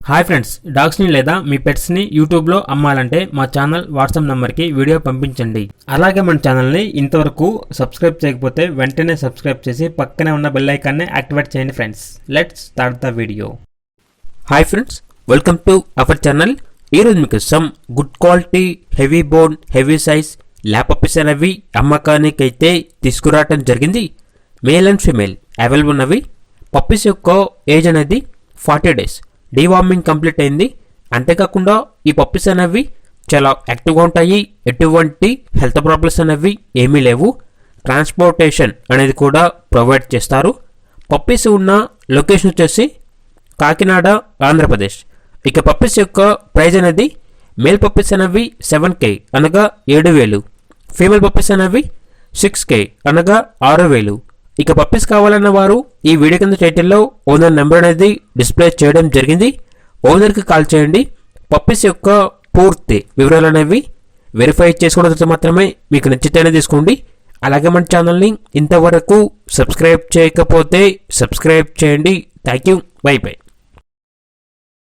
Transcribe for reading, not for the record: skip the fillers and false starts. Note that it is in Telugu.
హాయ్ ఫ్రెండ్స్, డాగ్స్ని లేదా మీ పెట్స్ని యూట్యూబ్లో అమ్మాలంటే మా ఛానల్ వాట్సాప్ నెంబర్కి వీడియో పంపించండి. అలాగే మన ఛానల్ని ఇంతవరకు సబ్స్క్రైబ్ చేయకపోతే వెంటనే సబ్స్క్రైబ్ చేసి పక్కనే ఉన్న బెల్ ఐకాన్ని యాక్టివేట్ చేయండి friends. Let's start the video. Hi friends, welcome to our channel. ఈరోజు మీకు some good quality heavy bone heavy size lap puppies అనేవి అమ్మకానికి అయితే తీసుకురావటం జరిగింది. మేల్ అండ్ ఫీమేల్ అవైలబుల్ ఉన్నవి. పప్పీస్ యొక్క ఏజ్ అనేది 40 days. డీవార్మింగ్ కంప్లీట్ అయింది. అంతేకాకుండా ఈ పప్పీస్ అనేవి చాలా యాక్టివ్గా ఉంటాయి. ఎటువంటి హెల్త్ ప్రాబ్లమ్స్ అనేవి ఏమీ లేవు. ట్రాన్స్పోర్టేషన్ అనేది కూడా ప్రొవైడ్ చేస్తారు. పప్పీస్ ఉన్న లొకేషన్ వచ్చేసి కాకినాడ, ఆంధ్రప్రదేశ్. ఇక పప్పీస్ యొక్క ప్రైజ్ అనేది మేల్ పప్పీస్ అనేవి 7K అనగా 7,000, ఫీమేల్ పప్పీస్ అనేవి 6K అనగా 6,000. ఇక పప్పీస్ కావాలన్న వారు ఈ వీడియో కింద టైటిల్లో ఓనర్ నెంబర్ అనేది డిస్ప్లే చేయడం జరిగింది. ఓనర్కి కాల్ చేయండి. పప్పీస్ యొక్క పూర్తి వివరాలు అనేవి వెరిఫై చేసుకోవడం తర్వాత మాత్రమే మీకు నచ్చితేనే తీసుకోండి. అలాగే మన ఛానల్ని ఇంతవరకు సబ్స్క్రైబ్ చేయకపోతే సబ్స్క్రైబ్ చేయండి. Thank you. By by.